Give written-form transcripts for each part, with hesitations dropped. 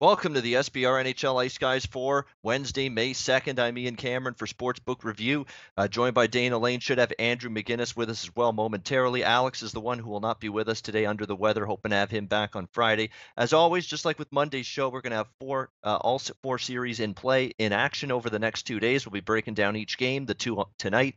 Welcome to the SBR NHL Ice Guys for Wednesday, May 2nd. I'm Ian Cameron for Sportsbook Review. Joined by Dana Lane. Should have Andrew McGinnis with us as well momentarily. Alex is the one who will not be with us today under the weather. Hoping to have him back on Friday. As always, just like with Monday's show, we're going to have all four series in play in action over the next 2 days. We'll be breaking down each game, the two tonight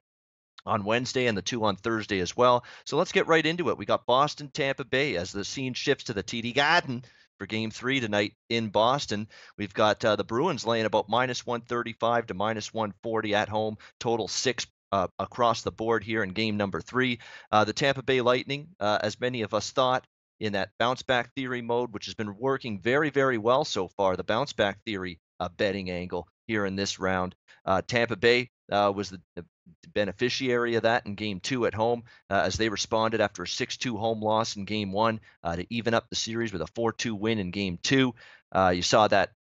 on Wednesday and the two on Thursday as well. So let's get right into it. We got Boston, Tampa Bay as the scene shifts to the TD Garden for Game 3 tonight in Boston. We've got the Bruins laying about minus 135 to minus 140 at home, total 6 across the board here in game number 3. The Tampa Bay Lightning, as many of us thought, in that bounce back theory mode, which has been working very, very well so far, the bounce back theory betting angle here in this round. Tampa Bay was the beneficiary of that in game 2 at home as they responded after a 6-2 home loss in game 1 to even up the series with a 4-2 win in game 2. You saw that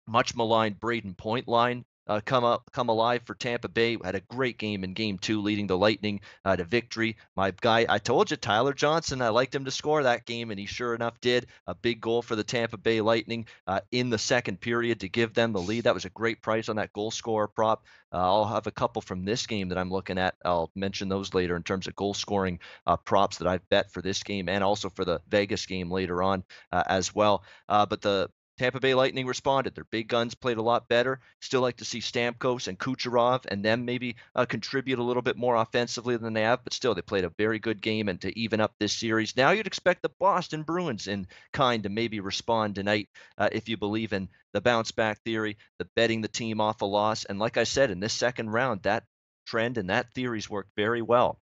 much maligned Braden Point line come alive for Tampa Bay. Had a great game in game 2, leading the Lightning to victory. My guy, I told you, Tyler Johnson, I liked him to score that game, and he sure enough did. A big goal for the Tampa Bay Lightning in the second period to give them the lead. That was a great price on that goal scorer prop. I'll have a couple from this game that I'm looking at. I'll mention those later in terms of goal scoring props that I've bet for this game and also for the Vegas game later on as well. But the Tampa Bay Lightning responded. Their big guns played a lot better. Still like to see Stamkos and Kucherov and them maybe contribute a little bit more offensively than they have, but still they played a very good game and to even up this series. Now you'd expect the Boston Bruins in kind to maybe respond tonight if you believe in the bounce back theory, the betting the team off a loss. And like I said, in this second round, that trend and that theory's worked very well.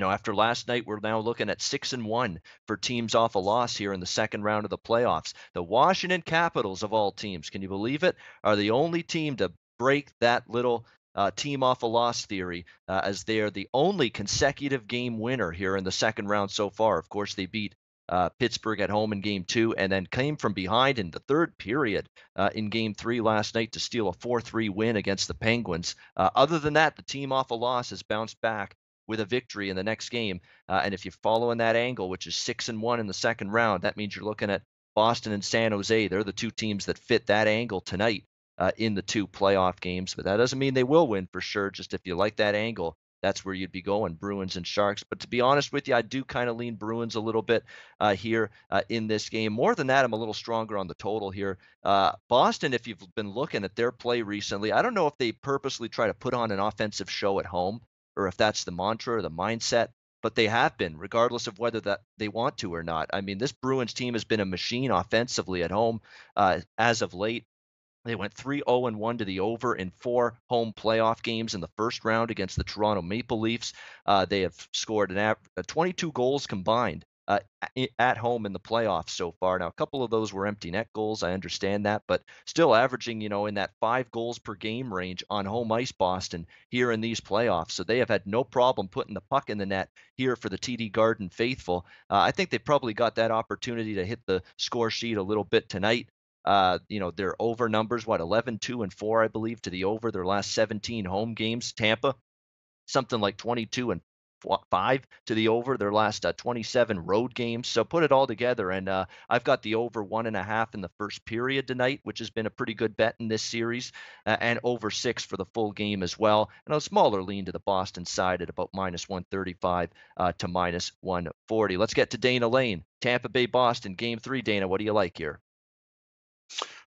After last night, we're now looking at 6-1 for teams off a loss here in the second round of the playoffs. The Washington Capitals, of all teams, can you believe it, are the only team to break that little team off a loss theory, as they are the only consecutive game winner here in the second round so far. Of course, they beat Pittsburgh at home in game 2 and then came from behind in the third period in game 3 last night to steal a 4-3 win against the Penguins. Other than that, the team off a loss has bounced back with a victory in the next game. And if you're following that angle, which is 6-1 in the second round, that means you're looking at Boston and San Jose. They're the two teams that fit that angle tonight in the two playoff games. But that doesn't mean they will win for sure. Just if you like that angle, that's where you'd be going, Bruins and Sharks. But to be honest with you, I do kind of lean Bruins a little bit here in this game. More than that, I'm a little stronger on the total here. Boston, if you've been looking at their play recently, I don't know if they purposely try to put on an offensive show at home, or if that's the mantra or the mindset, but they have been, regardless of whether that they want to or not. I mean, this Bruins team has been a machine offensively at home as of late. They went 3-0-1 to the over in 4 home playoff games in the first round against the Toronto Maple Leafs. They have scored 22 goals combined at home in the playoffs so far. Now, a couple of those were empty net goals. I understand that, but still averaging, in that 5 goals per game range on home ice, Boston, here in these playoffs. So they have had no problem putting the puck in the net here for the TD Garden faithful. I think they probably got that opportunity to hit the score sheet a little bit tonight. Their over numbers, 11, 2, and 4, I believe, to the over their last 17 home games. Tampa, something like 22 and 5 to the over their last 27 road games. So put it all together, and I've got the over 1.5 in the first period tonight, which has been a pretty good bet in this series, and over 6 for the full game as well. And a smaller lean to the Boston side at about minus 135 to minus 140. Let's get to Dana Lane. Tampa Bay, Boston, game 3. Dana, what do you like here?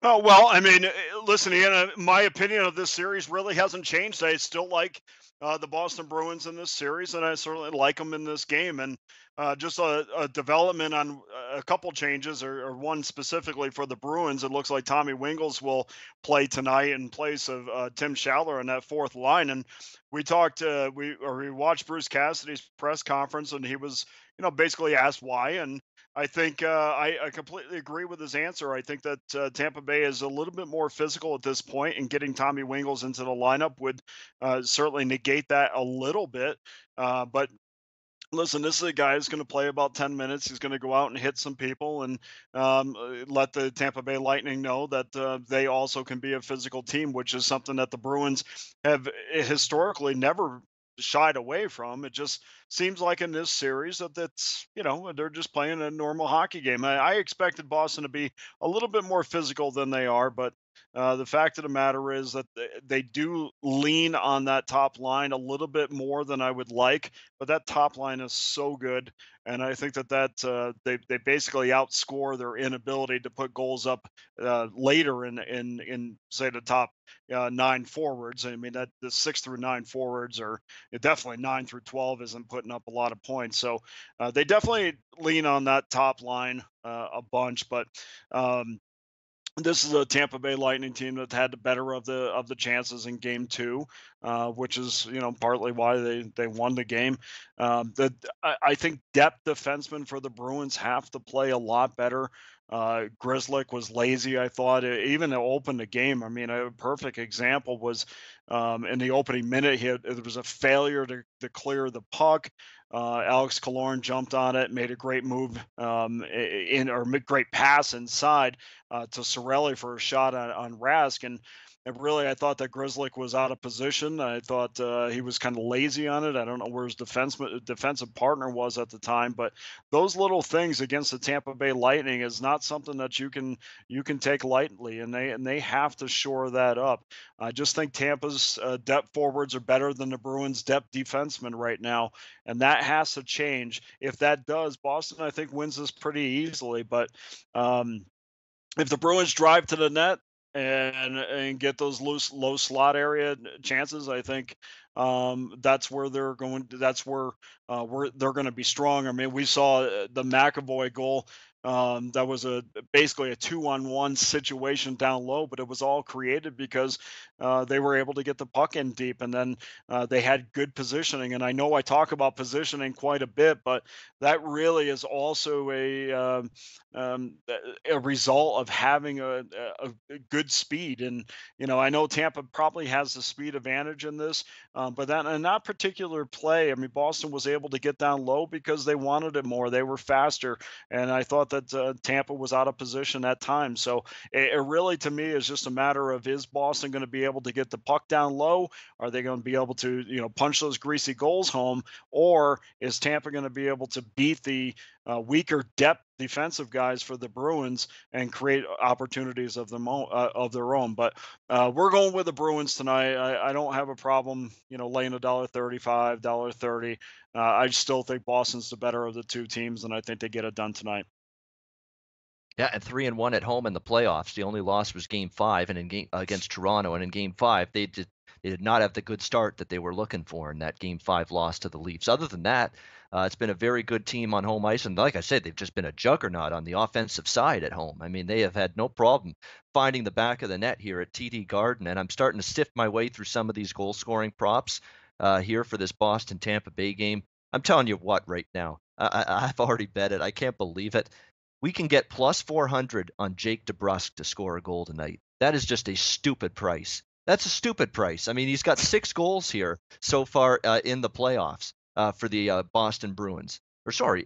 Oh, well, I mean, listen, Ian, my opinion of this series really hasn't changed. I still like the Boston Bruins in this series, and I certainly like them in this game. And just a development on a couple changes, or one specifically for the Bruins. It looks like Tommy Wingles will play tonight in place of Tim Schaller in that fourth line. And we watched Bruce Cassidy's press conference, and he was, basically asked why. And I think I completely agree with his answer. I think that Tampa Bay is a little bit more physical at this point, and getting Tommy Wingles into the lineup would certainly negate that a little bit. But listen, this is a guy who's going to play about 10 minutes. He's going to go out and hit some people and let the Tampa Bay Lightning know that they also can be a physical team, which is something that the Bruins have historically never shied away from. It just seems like in this series that they're just playing a normal hockey game. I expected Boston to be a little bit more physical than they are, but the fact of the matter is that they do lean on that top line a little bit more than I would like. But that top line is so good, and I think that they basically outscore their inability to put goals up later in say the top nine forwards. I mean that the 6 through 9 forwards are definitely 9 through 12 isn't putting up a lot of points. So they definitely lean on that top line a bunch, but. This is a Tampa Bay Lightning team that had the better of the chances in Game 2, which is partly why they won the game. I think depth defensemen for the Bruins have to play a lot better. Grizzlick was lazy, I thought, even to open the game. I mean, a perfect example was in the opening minute. There was a failure to clear the puck. Alex Killorn jumped on it, made a great move great pass inside to Sorelli for a shot on Rask. And really, I thought that Grizzlick was out of position. I thought he was kind of lazy on it. I don't know where his defensive partner was at the time, but those little things against the Tampa Bay Lightning is not something that you can take lightly, and they have to shore that up. I just think Tampa's depth forwards are better than the Bruins' depth defensemen right now, and that has to change. If that does, Boston, I think, wins this pretty easily. But if the Bruins drive to the net and get those low slot area chances, I think that's where they're going. That's where they're going to be strong. I mean, we saw the McAvoy goal. That was basically a 2-on-1 situation down low, but it was all created because they were able to get the puck in deep, and then they had good positioning. And I know I talk about positioning quite a bit, but that really is also a result of having a good speed. And I know Tampa probably has the speed advantage in this, but that in that particular play, I mean, Boston was able to get down low because they wanted it more. They were faster, and I thought that Tampa was out of position at times. So it really, to me, is just a matter of, is Boston going to be able to get the puck down low? Are they going to be able to punch those greasy goals home, or is Tampa going to be able to beat the weaker depth defensive guys for the Bruins and create opportunities of their own? But we're going with the Bruins tonight. I don't have a problem, laying $1.35, $1.30. I still think Boston's the better of the two teams, and I think they get it done tonight. Yeah, and 3-1 at home in the playoffs. The only loss was Game 5, and in game against Toronto, and in Game 5 they did not have the good start that they were looking for in that Game 5 loss to the Leafs. Other than that, it's been a very good team on home ice, and like I said, they've just been a juggernaut on the offensive side at home. I mean, they have had no problem finding the back of the net here at TD Garden, and I'm starting to sift my way through some of these goal scoring props here for this Boston Tampa Bay game. I'm telling you what, right now, I've already bet it. I can't believe it. We can get plus 400 on Jake DeBrusk to score a goal tonight. That is just a stupid price. That's a stupid price. I mean, he's got 6 goals here so far in the playoffs for the Boston Bruins. Or sorry,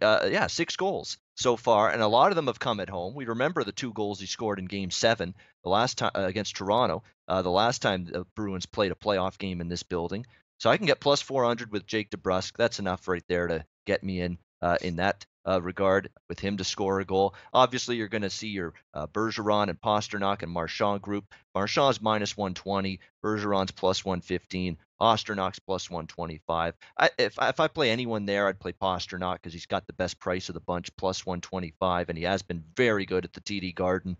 6 goals so far, and a lot of them have come at home. We remember the 2 goals he scored in Game 7 the last time against Toronto. The last time the Bruins played a playoff game in this building. So I can get plus 400 with Jake DeBrusk. That's enough right there to get me in that regard with him to score a goal. Obviously, you're going to see your Bergeron and Pastrnak and Marchand group. Marchand's minus 120, Bergeron's plus 115, Pasternak's plus 125. If I play anyone there, I'd play Pastrnak because he's got the best price of the bunch, plus 125, and he has been very good at the TD Garden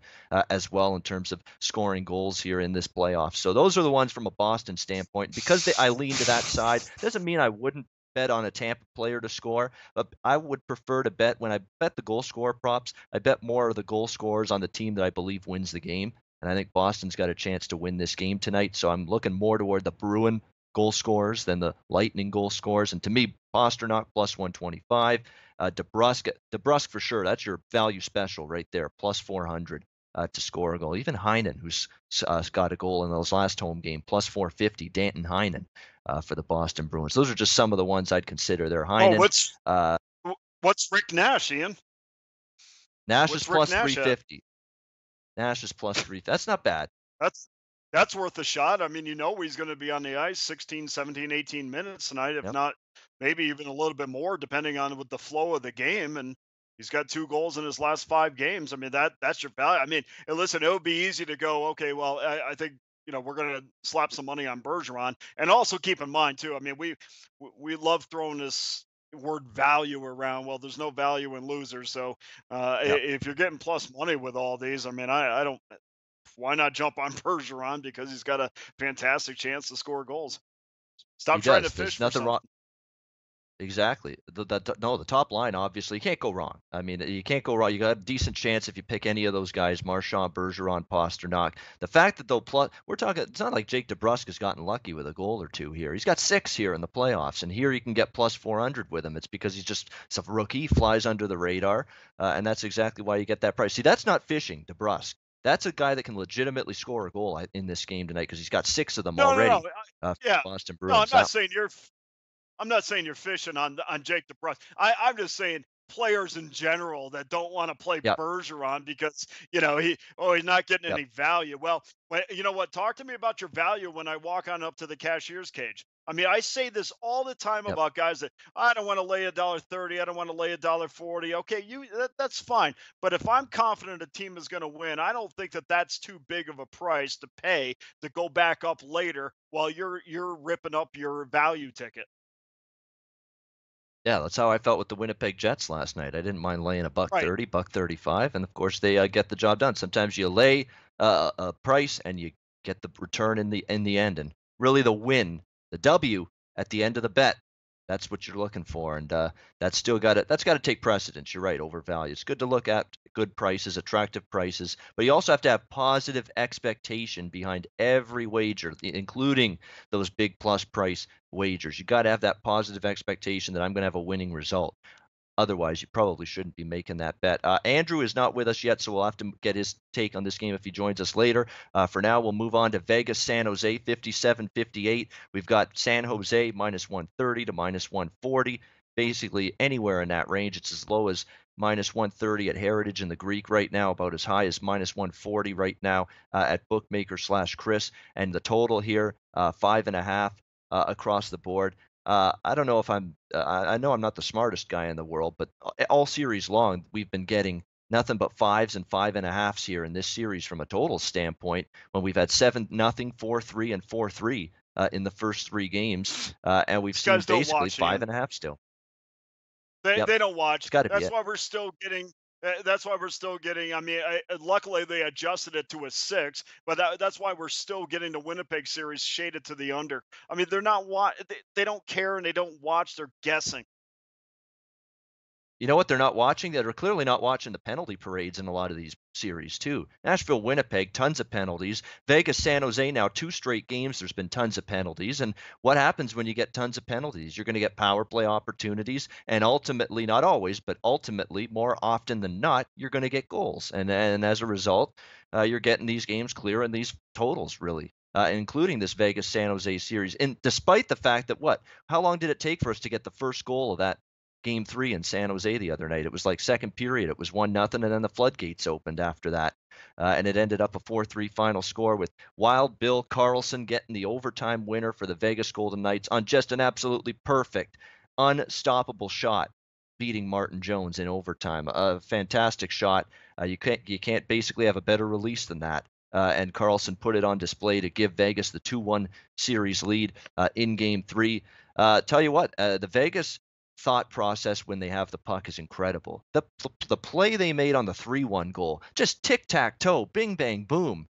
as well in terms of scoring goals here in this playoff. So those are the ones from a Boston standpoint. Because I lean to that side, doesn't mean I wouldn't bet on a Tampa player to score, but I would prefer to bet, when I bet the goal scorer props, I bet more of the goal scorers on the team that I believe wins the game. And I think Boston's got a chance to win this game tonight. So I'm looking more toward the Bruin goal scorers than the Lightning goal scorers. And to me, Pastrnak plus 125, DeBrusk for sure. That's your value special right there, plus 400 to score a goal. Even Heinen, who's got a goal in those last home game, plus 450. Danton Heinen. For the Boston Bruins. Those are just some of the ones I'd consider there. Heinen. What's Rick Nash, Ian? Nash What's is plus Rick Nash 350. Nash is plus 350. That's not bad. That's that's worth a shot. I mean, he's going to be on the ice 16, 17, 18 minutes tonight, if Yep. not maybe even a little bit more, depending on what the flow of the game. And he's got 2 goals in his last 5 games. I mean, that's your value. I mean, and listen, it would be easy to go, okay, well, I think we're going to slap some money on Bergeron, and also keep in mind too. I mean, we love throwing this word value around. Well, there's no value in losers, so Yep. if you're getting plus money with all these, I mean, I don't. Why not jump on Bergeron because he's got a fantastic chance to score goals? He Stop trying to does. fish There's for nothing wrong. something. Exactly. No, the top line, obviously, you can't go wrong. I mean, you can't go wrong. You got a decent chance if you pick any of those guys, Marchand, Bergeron, Pasternak. The fact that we're talking, it's not like Jake DeBrusk has gotten lucky with a goal or two here. He's got 6 here in the playoffs, and here you can get plus 400 with him. It's because it's a rookie, flies under the radar, and that's exactly why you get that price. See, that's not fishing, DeBrusk. That's a guy that can legitimately score a goal in this game tonight because he's got 6 of them No, no, no. already for Yeah. the Boston No, I'm Bruins. not saying you're fishing on Jake DeBrusk. I'm just saying players in general that don't want to play Yeah, Bergeron because he's not getting yeah, any value. Well, you know what? Talk to me about your value when I walk on up to the cashier's cage. I mean, I say this all the time yeah. about guys that I don't want to lay $1.30, I don't want to lay $1.40. Okay, that's fine. But if I'm confident a team is going to win, I don't think that that's too big of a price to pay to go back up later while you're ripping up your value ticket. Yeah, that's how I felt with the Winnipeg Jets last night. I didn't mind laying a buck Right. 30, buck 35, and of course they get the job done. Sometimes you lay a price and you get the return in the end, and really the win, the W at the end of the bet. That's what you're looking for, and that's got to take precedence. You're right, over value. It's good to look at good prices, attractive prices, but you also have to have positive expectation behind every wager, including those big plus price wagers. You got to have that positive expectation that I'm going to have a winning result. Otherwise, you probably shouldn't be making that bet. Andrew is not with us yet, so we'll have to get his take on this game if he joins us later. For now, we'll move on to Vegas, San Jose, 57-58. We've got San Jose minus 130 to minus 140. Basically, anywhere in that range. It's as low as minus 130 at Heritage in the Greek right now, about as high as minus 140 right now at Bookmaker/Chris. And the total here, 5.5 across the board. I don't know if I know I'm not the smartest guy in the world, but all series long, we've been getting nothing but fives and 5.5s here in this series from a total standpoint when we've had 7-0, 4-3, and 4-3 in the first 3 games. And we've These seen guys don't basically watch, five Ian. and a half still. They Yep. they don't watch. It's got to be That's it. why we're still getting. That's why we're still getting. I mean, luckily they adjusted it to a 6, but that's why we're still getting the Winnipeg series shaded to the under. I mean, they're not they don't care and they don't watch. They're guessing. You know what they're not watching? They're clearly not watching the penalty parades in a lot of these series too. Nashville, Winnipeg, tons of penalties. Vegas, San Jose, now 2 straight games. There's been tons of penalties. And what happens when you get tons of penalties? You're going to get power play opportunities, and ultimately, not always, but ultimately, more often than not, you're going to get goals. And as a result, you're getting these games clear and these totals really. Including this Vegas San Jose series, and despite the fact that how long did it take for us to get the first goal of that game 3 in San Jose the other night? It was like second period. It was 1-0, and then the floodgates opened after that. And it ended up a 4-3 final score with Wild Bill Karlsson getting the overtime winner for the Vegas Golden Knights on just an absolutely perfect, unstoppable shot, beating Martin Jones in overtime. A fantastic shot. You can't basically have a better release than that. And Carlson put it on display to give Vegas the 2-1 series lead in Game 3. Tell you what, the Vegas thought process when they have the puck is incredible. The play they made on the 3-1 goal, just tic tac toe, bing bang boom,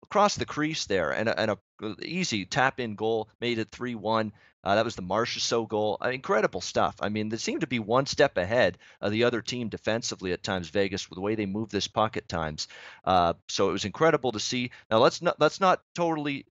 across the crease there, and a easy tap in goal made it 3-1. That was the Marchessault goal. Incredible stuff. I mean, they seem to be one step ahead of the other team defensively at times. Vegas, with the way they move this puck at times. So it was incredible to see. Now let's not totally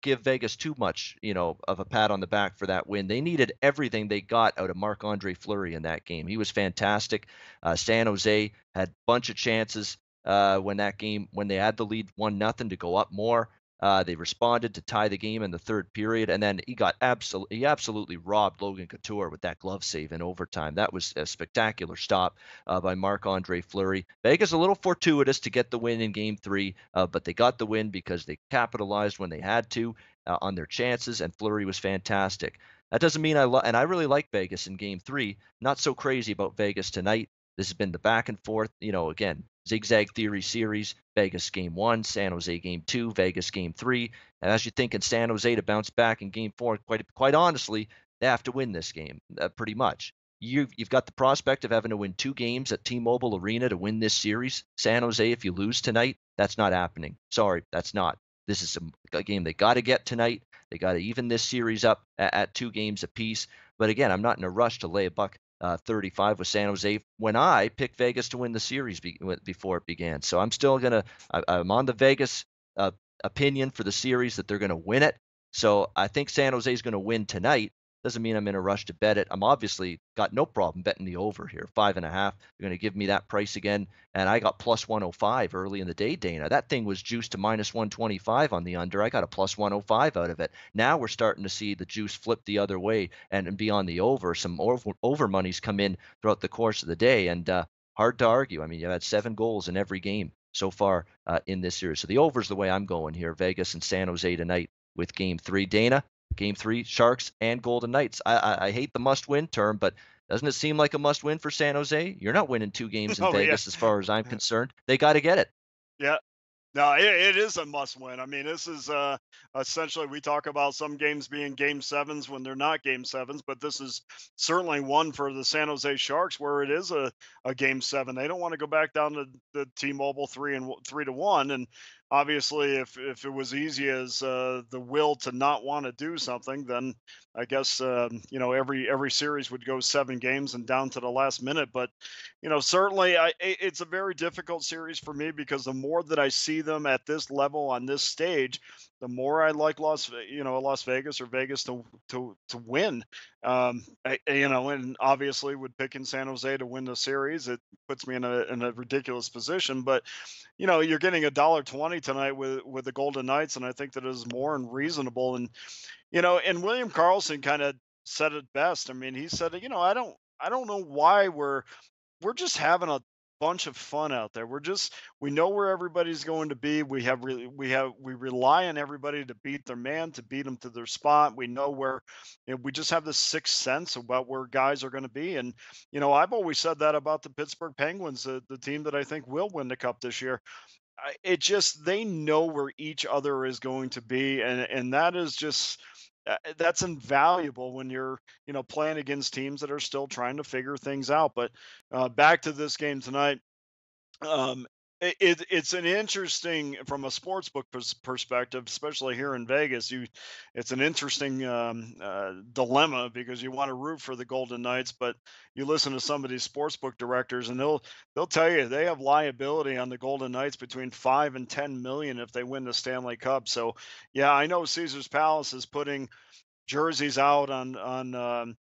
give Vegas too much, of a pat on the back for that win. They needed everything they got out of Marc-Andre Fleury in that game. He was fantastic. San Jose had a bunch of chances when they had the lead 1-0 to go up more. They responded to tie the game in the third period, and then he absolutely robbed Logan Couture with that glove save in overtime. That was a spectacular stop by Marc-Andre Fleury. Vegas a little fortuitous to get the win in Game 3, but they got the win because they capitalized when they had to on their chances, and Fleury was fantastic. That doesn't mean and I really like Vegas in Game 3. Not so crazy about Vegas tonight. This has been the back and forth, again, zigzag theory series. Vegas game 1, San Jose game 2, Vegas game 3. And as you think in San Jose to bounce back in game 4, quite honestly, they have to win this game pretty much. You've got the prospect of having to win 2 games at T-Mobile Arena to win this series. San Jose, if you lose tonight, that's not happening. Sorry, that's not. This is a game they got to get tonight. They got to even this series up at 2 games apiece. But again, I'm not in a rush to lay a buck 35 with San Jose when I picked Vegas to win the series before it began. So I'm still I'm on the Vegas opinion for the series that they're gonna win it. So I think San Jose is gonna win tonight. Doesn't mean I'm in a rush to bet it. I'm obviously got no problem betting the over here, 5.5. You're going to give me that price again, and I got plus 105 early in the day, Dana. That thing was juiced to minus 125 on the under. I got a plus 105 out of it. Now we're starting to see the juice flip the other way and be on the over. Some over monies come in throughout the course of the day, and hard to argue. I mean, you've had 7 goals in every game so far in this series. So the over's the way I'm going here. Vegas and San Jose tonight with Game 3. Dana, Game 3, Sharks and Golden Knights. I hate the must-win term, but doesn't it seem like a must-win for San Jose? You're not winning 2 games in Oh yeah, Vegas as far as I'm concerned. They got to get it. yeah. No, it is a must win. I mean, this is essentially we talk about some games being game sevens when they're not game sevens, but this is certainly one for the San Jose Sharks where it is a game 7. They don't want to go back down to the T-Mobile 3-1, and obviously if it was easy as the will to not want to do something, then I guess every series would go 7 games and down to the last minute. But certainly it's a very difficult series for me because the more that I see them at this level on this stage, the more I like Las Vegas or Vegas to win. And obviously with picking San Jose to win the series, it puts me in a ridiculous position. But you're getting $1.20 tonight with the Golden Knights, and I think that is more than reasonable. And William Carlson kind of said it best. I mean, he said, I don't know why we're just having a bunch of fun out there. We know where everybody's going to be. We rely on everybody to beat their man, to beat them to their spot. We know where we just have this sixth sense about where guys are going to be. And I've always said that about the Pittsburgh Penguins, the team that I think will win the cup this year. It just they know where each other is going to be, and that is just that's invaluable when you're playing against teams that are still trying to figure things out. But back to this game tonight. It's an interesting from a sportsbook perspective, especially here in Vegas. It's an interesting dilemma because you want to root for the Golden Knights, but you listen to some of these sportsbook directors, and they'll tell you they have liability on the Golden Knights between 5 and 10 million if they win the Stanley Cup. So yeah, I know Caesar's Palace is putting jerseys out on their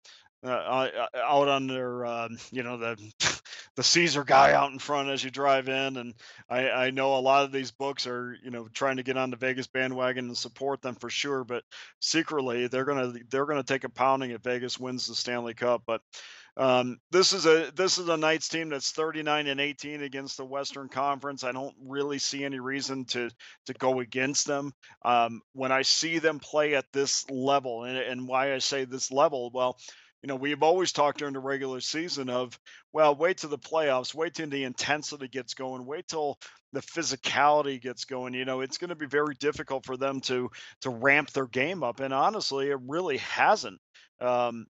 the Caesar guy out in front as you drive in. And I know a lot of these books are trying to get on the Vegas bandwagon and support them for sure, but secretly they're gonna take a pounding if Vegas wins the Stanley Cup. But this is a Knights team that's 39-18 against the Western Conference. I don't really see any reason to go against them. When I see them play at this level, and why I say this level, well, we've always talked during the regular season of, well, wait till the playoffs, wait till the intensity gets going, wait till the physicality gets going. It's going to be very difficult for them to ramp their game up, and honestly, it really hasn't. Um,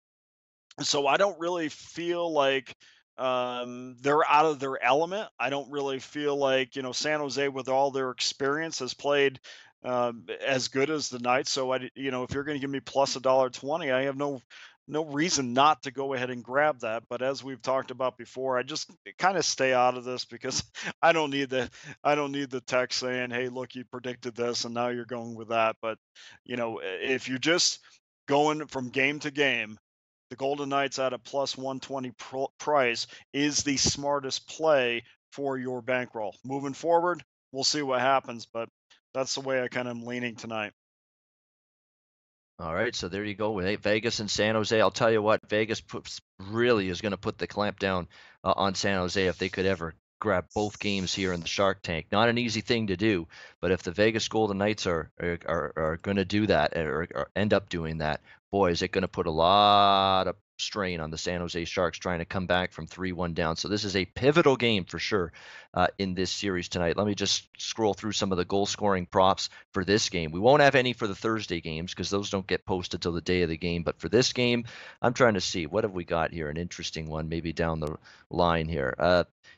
so I don't really feel like they're out of their element. I don't really feel like San Jose, with all their experience, has played as good as the Knights. So if you're going to give me plus $1.20, I have no reason not to go ahead and grab that. But as we've talked about before, I just kind of stay out of this because I don't need the text saying, "Hey, look, you predicted this, and now you're going with that." But if you're just going from game to game, the Golden Knights at a plus 120 price is the smartest play for your bankroll. Moving forward, we'll see what happens, but That's the way I kind of am leaning tonight. All right, so there you go with Vegas and San Jose. I'll tell you what, really is going to put the clamp down on San Jose if they could ever grab both games here in the Shark Tank. Not an easy thing to do, but if the Vegas Golden Knights are going to do that or end up doing that, boy, is it going to put a lot of strain on the San Jose Sharks trying to come back from 3-1 down. So this is a pivotal game for sure in this series tonight. Let me just scroll through some of the goal scoring props for this game. We won't have any for the Thursday games because those don't get posted till the day of the game. But for this game, I'm trying to see what have we got here. An interesting one, maybe down the line here.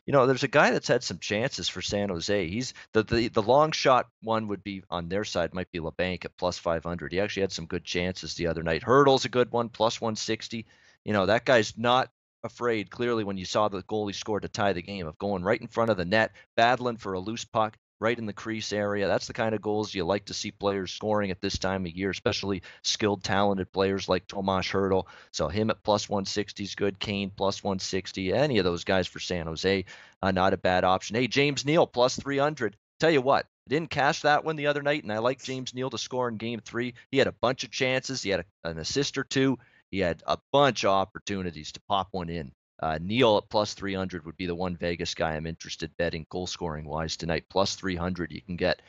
There's a guy that's had some chances for San Jose. He's the long shot one would be on their side. Might be LeBanc at plus 500. He actually had some good chances the other night. Hurdle's a good one, plus 160. That guy's not afraid, clearly, when you saw the goal he scored to tie the game, of going right in front of the net, battling for a loose puck right in the crease area. That's the kind of goals you like to see players scoring at this time of year, especially skilled, talented players like Tomas Hertl. So him at plus 160 is good. Kane plus 160. Any of those guys for San Jose, not a bad option. Hey, James Neal plus 300. Tell you what, I didn't cash that one the other night, and I like James Neal to score in Game 3. He had a bunch of chances. He had an assist or two. He had a bunch of opportunities to pop one in. Neal at plus 300 would be the one Vegas guy I'm interested betting goal scoring wise tonight. Plus 300 you can get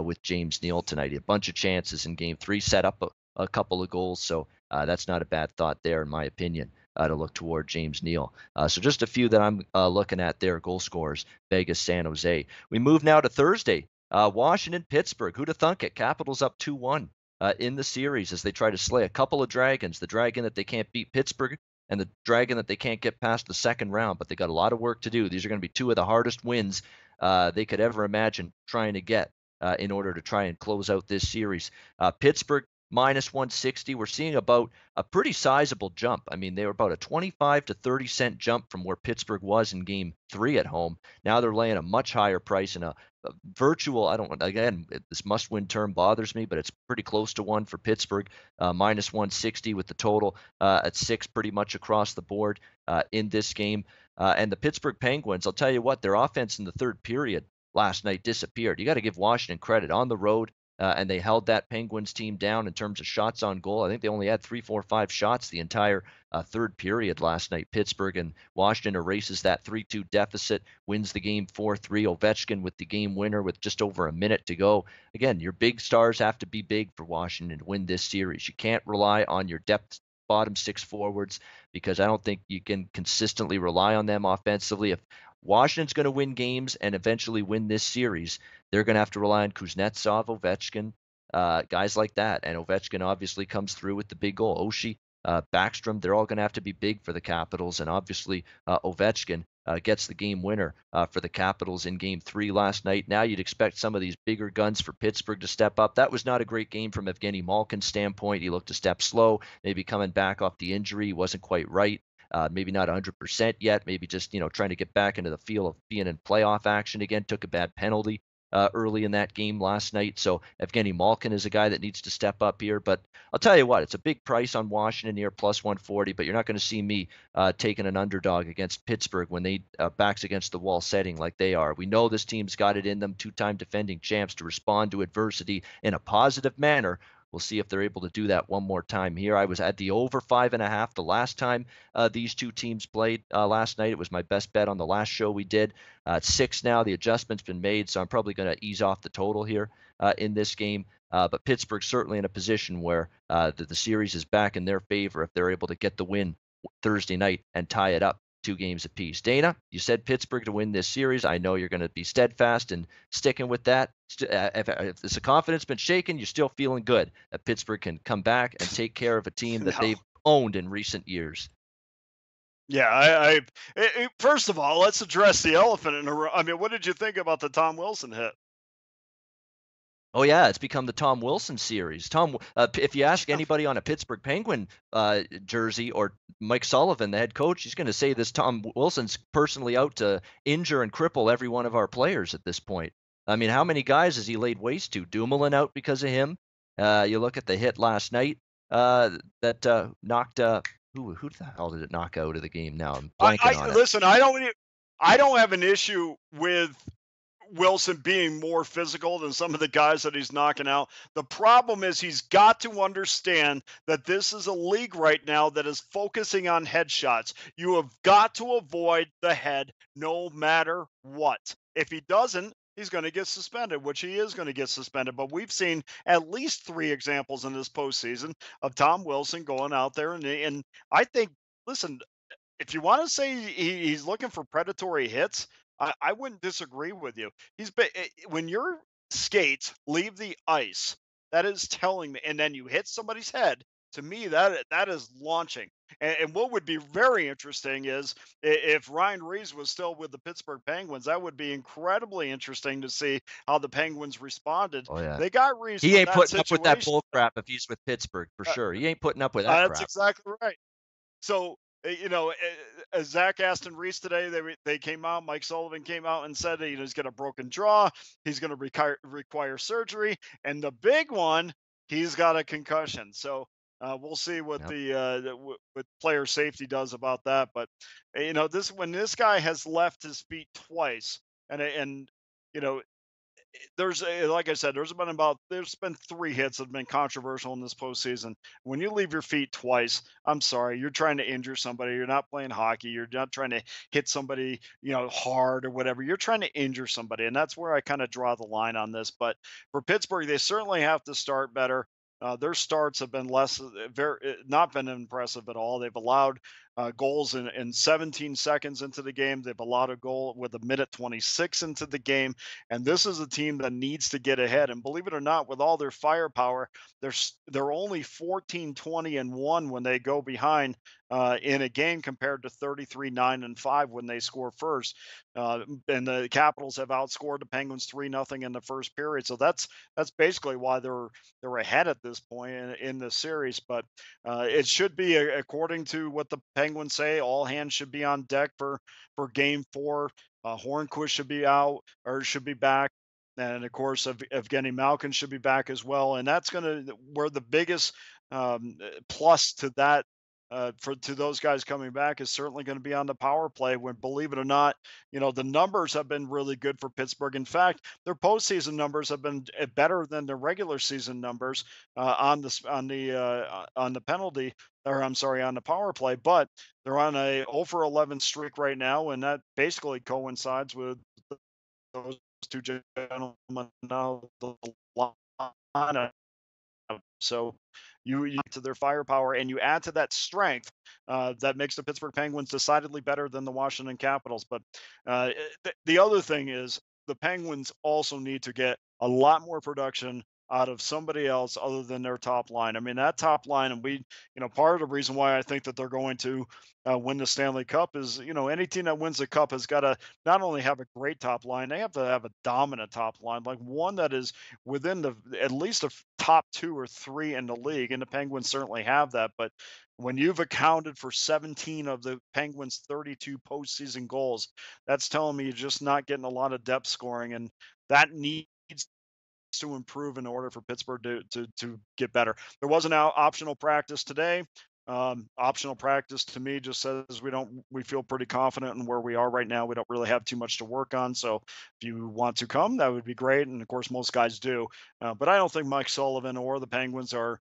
with James Neal tonight. A bunch of chances in Game 3, set up a couple of goals, so that's not a bad thought there in my opinion. To look toward James Neal. So just a few that I'm looking at there, goal scorers, Vegas, San Jose. We move now to Thursday. Washington, Pittsburgh. Who'd have thunk it? Capitals up 2-1 in the series as they try to slay a couple of dragons. The dragon that they can't beat, Pittsburgh, and the dragon that they can't get past the second round, but they got a lot of work to do. These are going to be two of the hardest wins they could ever imagine trying to get in order to try and close out this series. Pittsburgh minus 160. We're seeing about a pretty sizable jump. I mean, they were about a 25 to 30 cent jump from where Pittsburgh was in Game 3 at home. Now they're laying a much higher price and a virtual, I don't, again, this must-win term bothers me, but it's pretty close to one for Pittsburgh, minus 160 with the total at 6 pretty much across the board in this game. And the Pittsburgh Penguins, I'll tell you what, their offense in the third period last night disappeared. You got to give Washington credit on the road. And they held that Penguins team down in terms of shots on goal. I think they only had 3, 4, 5 shots the entire third period last night. Pittsburgh and Washington erases that 3-2 deficit, wins the game 4-3. Ovechkin with the game winner with just over a minute to go. Again, your big stars have to be big for Washington to win this series. You can't rely on your depth bottom 6 forwards because I don't think you can consistently rely on them offensively. If Washington's going to win games and eventually win this series, they're going to have to rely on Kuznetsov, Ovechkin, guys like that. And Ovechkin obviously comes through with the big goal. Oshie, Backstrom, they're all going to have to be big for the Capitals. And obviously Ovechkin gets the game winner for the Capitals in Game 3 last night. Now you'd expect some of these bigger guns for Pittsburgh to step up. That was not a great game from Evgeny Malkin's standpoint. He looked a step slow, maybe coming back off the injury. He wasn't quite right. Maybe not 100% yet. Maybe just, trying to get back into the feel of being in playoff action again. Took a bad penalty early in that game last night. So Evgeny Malkin is a guy that needs to step up here. But I'll tell you what, it's a big price on Washington here, plus 140. But you're not going to see me taking an underdog against Pittsburgh when they backs against the wall setting like they are. We know this team's got it in them, two-time defending champs, to respond to adversity in a positive manner. We'll see if they're able to do that one more time here. I was at the over 5.5 the last time these two teams played last night. It was my best bet on the last show we did. It's 6 now. The adjustment's been made, so I'm probably going to ease off the total here in this game. But Pittsburgh's certainly in a position where the series is back in their favor if they're able to get the win Thursday night and tie it up 2 games apiece. Dana, you said Pittsburgh to win this series. I know you're going to be steadfast and sticking with that. If the confidence been shaken, you're still feeling good that Pittsburgh can come back and take care of a team that they've owned in recent years. Yeah, first of all, let's address the elephant in the room. I mean, what did you think about the Tom Wilson hit? Oh yeah, it's become the Tom Wilson series. If you ask anybody on a Pittsburgh Penguin jersey or Mike Sullivan, the head coach, he's going to say this Tom Wilson's personally out to injure and cripple every one of our players at this point. I mean, how many guys has he laid waste to? Dumoulin out because of him. You look at the hit last night that knocked. Who the hell did it knock out of the game? Now I'm blanking on it. Listen, I don't have an issue with Wilson being more physical than some of the guys that he's knocking out. The problem is he's got to understand that this is a league right now that is focusing on headshots. You have got to avoid the head no matter what. If he doesn't, he's going to get suspended, which he is going to get suspended. But we've seen at least 3 examples in this postseason of Tom Wilson going out there. And I think, listen, if you want to say he's looking for predatory hits, I wouldn't disagree with you. When your skates leave the ice, that is telling me, and then you hit somebody's head. To me, that is launching. And what would be very interesting is if Ryan Reeves was still with the Pittsburgh Penguins. That would be incredibly interesting to see how the Penguins responded. Oh yeah. They got Reeves He from ain't that putting up with that situation. bull crap if he's with Pittsburgh for Uh, sure. He ain't putting up with that that's crap. exactly right. So, Zach Aston Reese today, they came out. Mike Sullivan came out and said that, he's got a broken jaw. He's going to require surgery, and the big one, he's got a concussion. So we'll see what Yep. what player safety does about that. But this when this guy has left his feet twice, and you know like I said, there's been 3 hits that have been controversial in this postseason. When you leave your feet twice, I'm sorry, you're trying to injure somebody. You're not playing hockey. You're not trying to hit somebody, hard or whatever. You're trying to injure somebody, and that's where I kind of draw the line on this. But for Pittsburgh, they certainly have to start better. Their starts have been not been impressive at all. They've allowed goals in 17 seconds into the game. They've allowed a goal with a minute 26 into the game. And this is a team that needs to get ahead. And believe it or not, with all their firepower, they're only 14-20-1 when they go behind in a game compared to 33-9-5 when they score first. And the Capitals have outscored the Penguins 3-0 in the first period. So that's basically why they're ahead at this point in the series. But it should be, according to what the Penguins say, all hands should be on deck for Game 4. Hornquist should be out or should be back. And of course, Evgeny Malkin should be back as well. And that's going to where the biggest plus to that to those guys coming back is certainly going to be on the power play. When, believe it or not, the numbers have been really good for Pittsburgh. In fact, their postseason numbers have been better than their regular season numbers on the penalty, or I'm sorry, on the power play. But they're on a 0 for 11 streak right now, and that basically coincides with those 2 gentlemen now the lineup. So you add to their firepower and you add to that strength that makes the Pittsburgh Penguins decidedly better than the Washington Capitals. But the other thing is the Penguins also need to get a lot more production out of somebody else other than their top line. I mean, that top line, and part of the reason why I think that they're going to win the Stanley Cup is, any team that wins the Cup has got to not only have a great top line, they have to have a dominant top line, like one that is within at least the top 2 or 3 in the league. And the Penguins certainly have that. But when you've accounted for 17 of the Penguins' 32 postseason goals, that's telling me you're just not getting a lot of depth scoring, and that needs to improve in order for Pittsburgh to get better. There was an optional practice today. Optional practice to me just says we feel pretty confident in where we are right now. We don't really have too much to work on. So if you want to come, that would be great. And of course, most guys do. But I don't think Mike Sullivan or the Penguins are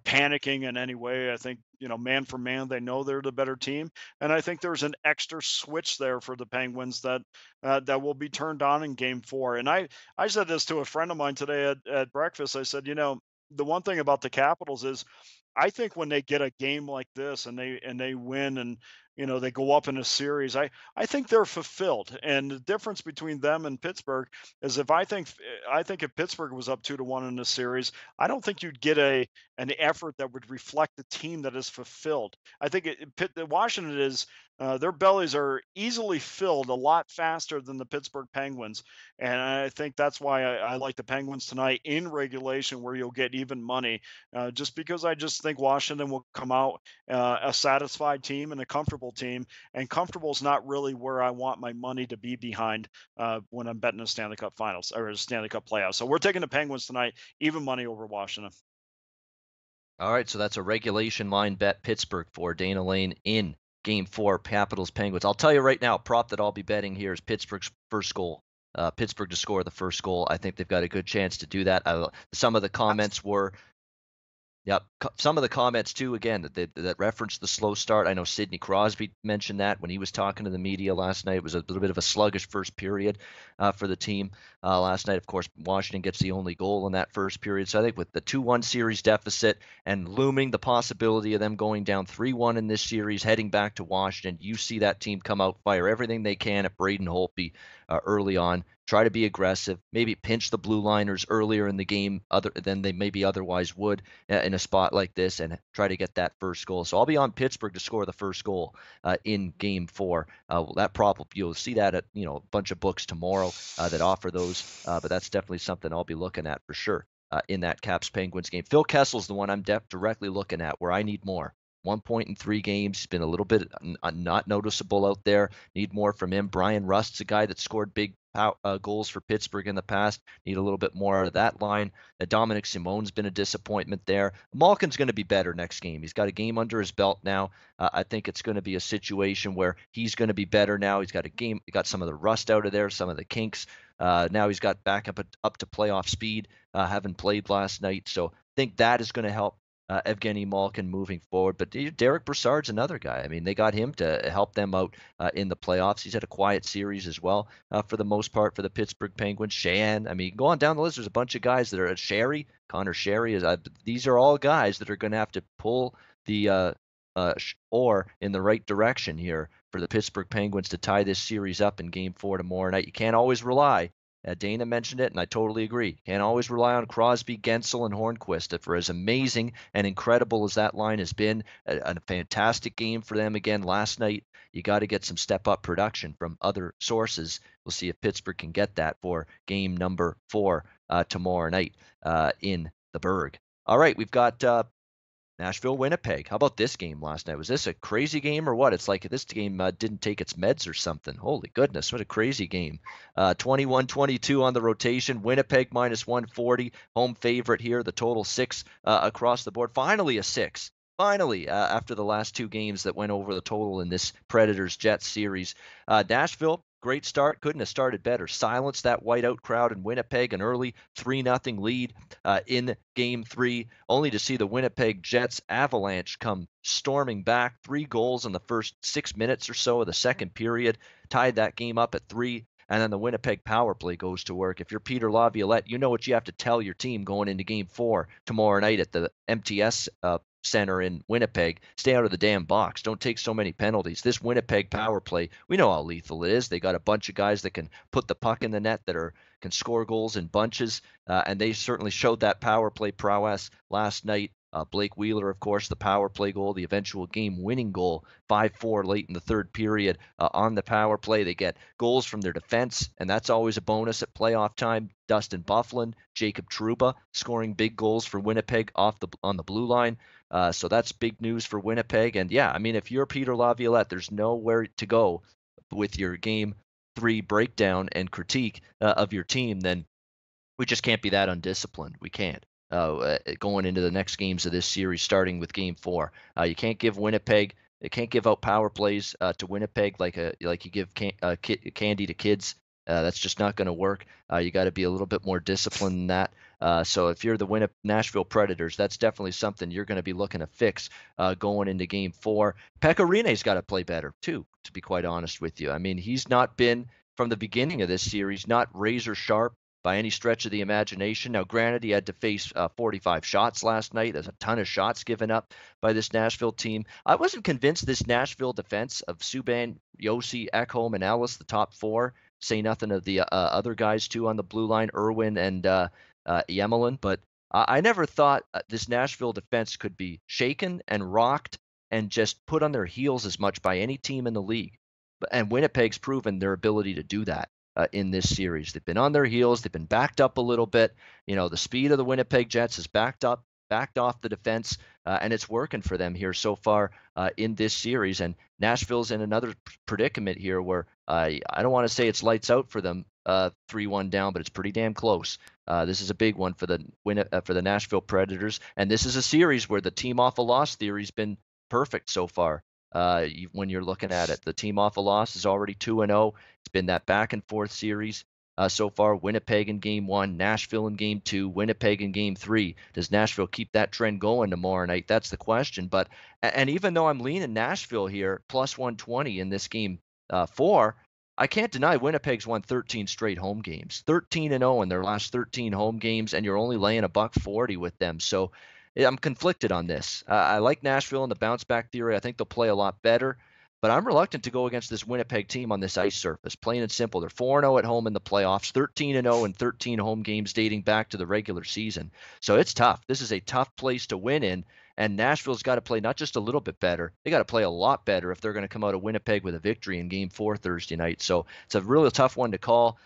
panicking in any way. I think, man for man, they know they're the better team. And I think there's an extra switch there for the Penguins that will be turned on in Game 4. And I said this to a friend of mine today at breakfast. I said, the one thing about the Capitals is I think when they get a game like this and they win and they go up in a series, I think they're fulfilled. And the difference between them and Pittsburgh is I think if Pittsburgh was up 2-1 in this series, I don't think you'd get an effort that would reflect the team that is fulfilled. I think Washington is their bellies are easily filled a lot faster than the Pittsburgh Penguins. And I think that's why I like the Penguins tonight in regulation, where you'll get even money, just because I just think Washington will come out a satisfied team and a comfortable team. And comfortable is not really where I want my money to be behind when I'm betting the Stanley Cup Finals or the Stanley Cup playoffs. So we're taking the Penguins tonight, even money over Washington. All right, so that's a regulation line bet Pittsburgh for Dana Lane in Game 4, Capitals Penguins. I'll tell you right now, prop that I'll be betting here is Pittsburgh's first goal. Pittsburgh to score the first goal. I think they've got a good chance to do that. Some of the comments were Yep. Some of the comments too, again, that referenced the slow start. I know Sidney Crosby mentioned that when he was talking to the media last night. It was a little bit of a sluggish first period for the team last night. Of course, Washington gets the only goal in that first period. So I think with the 2-1 series deficit and looming the possibility of them going down 3-1 in this series, heading back to Washington, you see that team come out, fire everything they can at Braden Holtby early on. Try to be aggressive, maybe pinch the blue liners earlier in the game other than they maybe otherwise would in a spot like this, and try to get that first goal. So I'll be on Pittsburgh to score the first goal in Game 4. That probably you'll see that at a bunch of books tomorrow that offer those, but that's definitely something I'll be looking at for sure in that Caps Penguins game. Phil Kessel's the one I'm directly looking at where I need more. 1 point in 3 games. He's been a little bit not noticeable out there. Need more from him. Brian Rust's a guy that scored big goals for Pittsburgh in the past. Need a little bit more out of that line. Dominic Simone's been a disappointment there. Malkin's going to be better next game. He's got a game under his belt now. I think it's going to be a situation where he's going to be better now. He's got he got some of the rust out of there, some of the kinks. Now he's got back up to playoff speed, having played last night. So I think that is going to help Evgeny Malkin moving forward. But Derek Brassard's another guy. I mean, they got him to help them out in the playoffs. He's had a quiet series as well for the most part for the Pittsburgh Penguins. Shan, I mean, go on down the list. There's a bunch of guys that are Sherry, Connor Sherry. These are all guys that are going to have to pull the oar in the right direction here for the Pittsburgh Penguins to tie this series up in Game 4 tomorrow night. You can't always rely. Dana mentioned it, and I totally agree. Can't always rely on Crosby, Gensel, and Hornquist. For as amazing and incredible as that line has been, a fantastic game for them again last night. You got to get some step-up production from other sources. We'll see if Pittsburgh can get that for game number 4 tomorrow night in the Berg. All right, we've got Nashville, Winnipeg. How about this game last night? Was this a crazy game or what? It's like this game didn't take its meds or something. Holy goodness, what a crazy game. 21-22 on the rotation. Winnipeg minus 140. Home favorite here. The total 6 across the board. Finally a 6. Finally, after the last 2 games that went over the total in this Predators-Jets series. Nashville, great start. Couldn't have started better. Silenced that whiteout crowd in Winnipeg, an early 3-0 lead in Game 3, only to see the Winnipeg Jets avalanche come storming back. 3 goals in the first 6 minutes or so of the second period, tied that game up at 3. And then the Winnipeg power play goes to work. If you're Peter Laviolette, you know what you have to tell your team going into Game 4 tomorrow night at the MTS Center in Winnipeg. Stay out of the damn box. Don't take so many penalties. This Winnipeg power play, we know how lethal it is. They got a bunch of guys that can put the puck in the net, that can score goals in bunches, and they certainly showed that power play prowess last night. Blake Wheeler, of course, the power play goal, the eventual game-winning goal, 5-4 late in the third period on the power play. They get goals from their defense, and that's always a bonus at playoff time. Dustin Byfuglien, Jacob Trouba scoring big goals for Winnipeg on the blue line. So that's big news for Winnipeg. And yeah, I mean, if you're Peter Laviolette, there's nowhere to go with your Game 3 breakdown and critique of your team. Then we just can't be that undisciplined. We can't. Going into the next games of this series, starting with Game 4, you can't give Winnipeg. They can't give out power plays to Winnipeg like you give candy to kids. That's just not going to work. You got to be a little bit more disciplined than that. So if you're the Nashville Predators, that's definitely something you're going to be looking to fix going into Game 4. Pekka Rinne's got to play better too, to be quite honest with you. I mean, he's not been from the beginning of this series, not razor sharp by any stretch of the imagination. Now, granted, he had to face 45 shots last night. There's a ton of shots given up by this Nashville team. I wasn't convinced this Nashville defense of Subban, Yossi, Ekholm, and Ellis, the top 4, say nothing of the other guys too on the blue line, Irwin and Yemelin. But I never thought this Nashville defense could be shaken and rocked and just put on their heels as much by any team in the league. And Winnipeg's proven their ability to do that. In this series, they've been on their heels. They've been backed up a little bit. The speed of the Winnipeg Jets has backed off the defense, and it's working for them here so far in this series. And Nashville's in another predicament here where I don't want to say it's lights out for them, 3-1 down, but it's pretty damn close. This is a big one for the Nashville Predators, and this is a series where the team off a loss theory's been perfect so far. When you're looking at it, the team off a loss is already 2-0. It's been that back and forth series. so far. Winnipeg in game one, Nashville in game two, Winnipeg in game three. Does Nashville keep that trend going tomorrow night? That's the question. But and even though I'm leaning Nashville here, plus 120 in this game four, I can't deny Winnipeg's won 13 straight home games, 13-0 in their last 13 home games, and you're only laying a buck 40 with them. So I'm conflicted on this. I like Nashville in the bounce back theory. I think they'll play a lot better, but I'm reluctant to go against this Winnipeg team on this ice surface. Plain and simple, they're 4-0 at home in the playoffs, 13-0 in 13 home games dating back to the regular season. So it's tough. This is a tough place to win in, and Nashville's got to play not just a little bit better, they got to play a lot better if they're going to come out of Winnipeg with a victory in game four Thursday night. So it's a really tough one to call.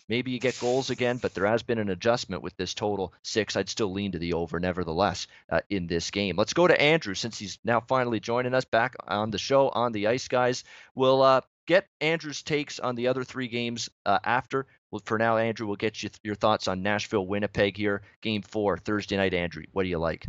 Maybe you get goals again, but there has been an adjustment with this total 6. I'd still lean to the over nevertheless in this game. Let's go to Andrew since he's now finally joining us back on the show on the ice, guys. We'll get Andrew's takes on the other 3 games after. Well, for now, Andrew, we'll get you your thoughts on Nashville, Winnipeg here, game 4 Thursday night. Andrew, what do you like?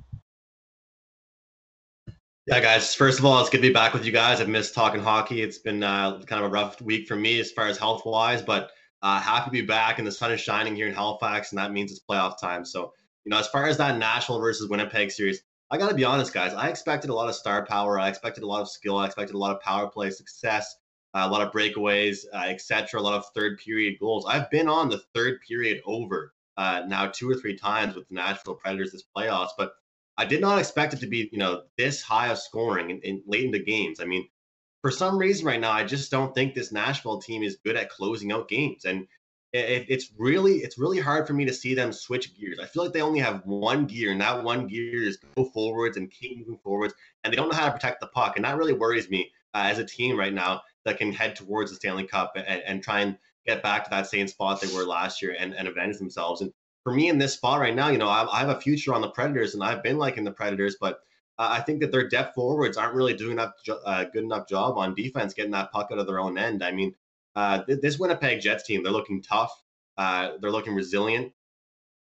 Yeah, guys. First of all, it's good to be back with you guys. I've missed talking hockey. It's been kind of a rough week for me as far as health wise, but happy to be back. And the sun is shining here in Halifax, and that means it's playoff time. So, as far as that Nashville versus Winnipeg series, I got to be honest, guys. I expected a lot of star power. I expected a lot of skill. I expected a lot of power play success, a lot of breakaways, etc. A lot of third period goals. I've been on the third period over now 2 or 3 times with the Nashville Predators this playoffs, but I did not expect it to be, this high of scoring in late into games. I mean, for some reason right now, I just don't think this Nashville team is good at closing out games, and it's really hard for me to see them switch gears. I feel like they only have one gear, and that one gear is go forwards and keep moving forwards, and they don't know how to protect the puck, and that really worries me as a team right now that can head towards the Stanley Cup and try and get back to that same spot they were last year and avenge themselves. And for me in this spot right now, I have a future on the Predators, and I've been liking the Predators, but I think that their depth forwards aren't really doing a good enough job on defense, getting that puck out of their own end. I mean, this Winnipeg Jets team, they're looking tough. They're looking resilient.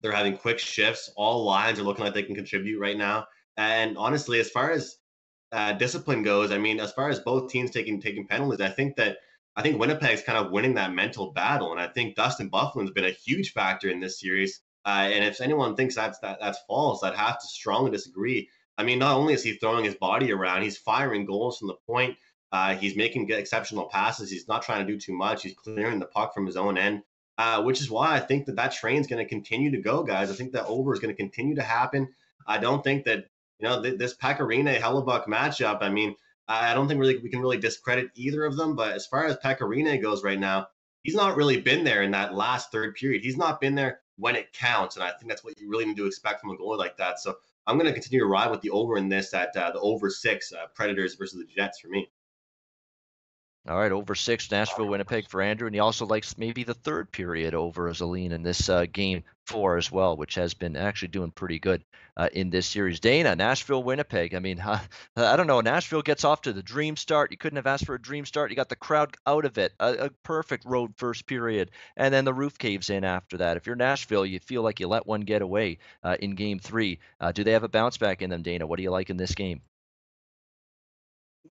They're having quick shifts. All lines are looking like they can contribute right now. And honestly, as far as discipline goes, I mean, as far as both teams taking penalties, I think Winnipeg's kind of winning that mental battle, and I think Dustin Byfuglien's been a huge factor in this series. And if anyone thinks that's false, I'd have to strongly disagree. I mean, not only is he throwing his body around, he's firing goals from the point. He's making exceptional passes. He's not trying to do too much. He's clearing the puck from his own end, which is why I think that train's going to continue to go, guys. I think that over is going to continue to happen. I don't think that this Pecorine Hellebuck matchup. I mean, I don't think really we can really discredit either of them. But as far as Pecorine goes right now, he's not really been there in that last third period. He's not been there when it counts, and I think that's what you really need to expect from a goalie like that. So I'm going to continue to ride with the over in this at the over 6 Predators versus the Jets for me. All right, over 6, Nashville, Winnipeg for Andrew, and he also likes maybe the third period over as a lean in this game 4 as well, which has been actually doing pretty good in this series. Dana, Nashville, Winnipeg. I mean, I don't know. Nashville gets off to the dream start. You couldn't have asked for a dream start. You got the crowd out of it. A perfect road first period, and then the roof caves in after that. If you're Nashville, you feel like you let one get away in game 3. Do they have a bounce back in them, Dana? What do you like in this game?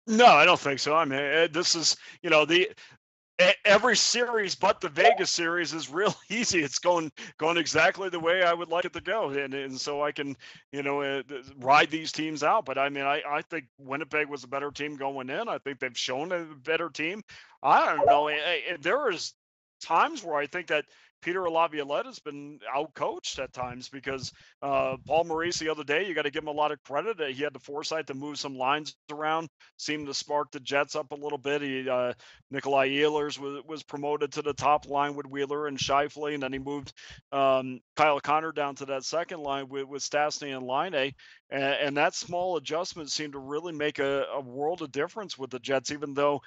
No, I don't think so. I mean, this is, every series but the Vegas series is real easy. It's going exactly the way I would like it to go, and so I can ride these teams out. But I mean, I think Winnipeg was a better team going in. I think they've shown a better team. I don't know. There is times where I think that Peter Laviolette has been outcoached at times because Paul Maurice the other day, you got to give him a lot of credit. He had the foresight to move some lines around, seemed to spark the Jets up a little bit. Nikolai Ehlers was promoted to the top line with Wheeler and Scheifele, and then he moved Kyle Connor down to that second line with Stastny and Line. And that small adjustment seemed to really make a world of difference with the Jets, even though,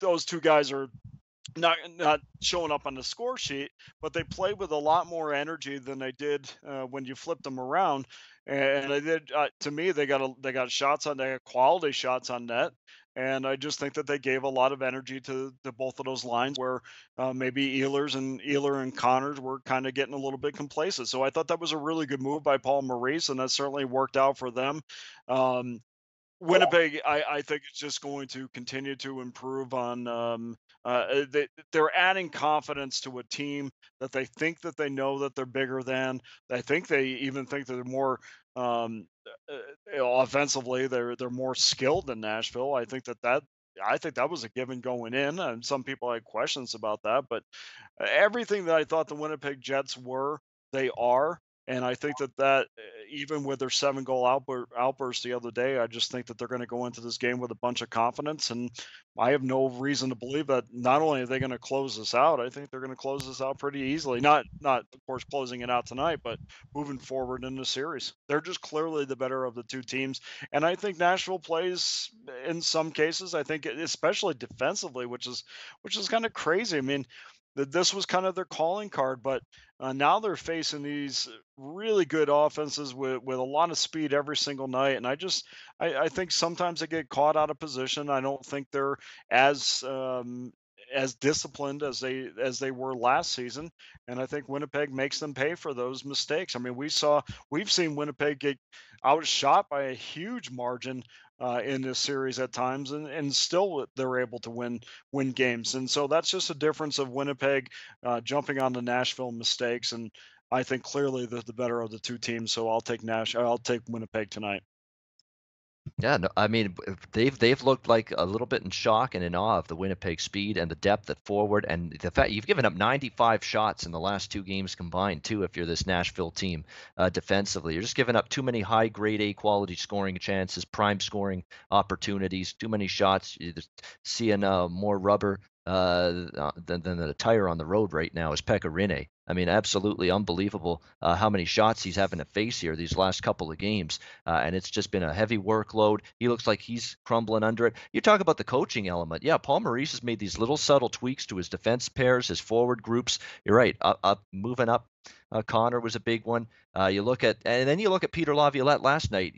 those two guys are not showing up on the score sheet, but they played with a lot more energy than they did when you flipped them around. And they did, to me, they got shots on, they got quality shots on net. And I just think that they gave a lot of energy to both of those lines where maybe Ehlers and Connors were kind of getting a little bit complacent. So I thought that was a really good move by Paul Maurice, and that certainly worked out for them. Winnipeg, I think it's just going to continue to improve on. They're adding confidence to a team that they know that they're bigger than. I think they even think that they're more offensively. They're more skilled than Nashville. I think that was a given going in, and some people had questions about that, but everything that I thought the Winnipeg Jets were, they are. And I think that even with their 7 goal outburst the other day, I just think that they're going to go into this game with a bunch of confidence. And I have no reason to believe that not only are they going to close this out, I think they're going to close this out pretty easily. Not of course closing it out tonight, but moving forward in the series. They're just clearly the better of the two teams. And I think Nashville plays in some cases. I think especially defensively, which is kind of crazy. I mean, that this was kind of their calling card, but now they're facing these really good offenses with a lot of speed every single night. And I think sometimes they get caught out of position. I don't think they're as as disciplined as they were last season, and I think Winnipeg makes them pay for those mistakes. I mean, we've seen Winnipeg get outshot by a huge margin in this series at times, and still they're able to win games. And so that's just a difference of Winnipeg jumping on the Nashville mistakes. And I think clearly the better of the two teams. So I'll take Winnipeg tonight. Yeah, no, I mean, they've looked like a little bit in shock and in awe of the Winnipeg speed and the depth at forward, and the fact you've given up 95 shots in the last 2 games combined, too. If you're this Nashville team, defensively, you're just giving up too many high grade A quality scoring chances, prime scoring opportunities, too many shots. You're just seeing more rubber than the tire on the road right now is Pekka Rinne. I mean, absolutely unbelievable how many shots he's having to face here these last couple of games. And it's just been a heavy workload. He looks like he's crumbling under it. You talk about the coaching element. Yeah, Paul Maurice has made these little subtle tweaks to his defense pairs, his forward groups. You're right, moving up. Connor was a big one. And then you look at Peter Laviolette last night.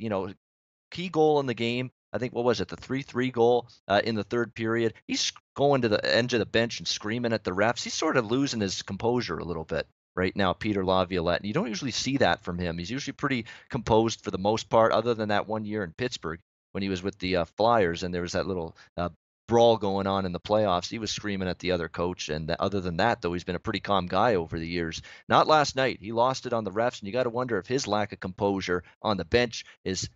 Key goal in the game. I think, what was it, the 3-3 goal in the third period. He's going to the edge of the bench and screaming at the refs. He's sort of losing his composure a little bit right now, Peter Laviolette. And you don't usually see that from him. He's usually pretty composed for the most part, other than that one year in Pittsburgh when he was with the Flyers and there was that little brawl going on in the playoffs. He was screaming at the other coach. And other than that, though, he's been a pretty calm guy over the years. Not last night. He lost it on the refs, and you got to wonder if his lack of composure on the bench is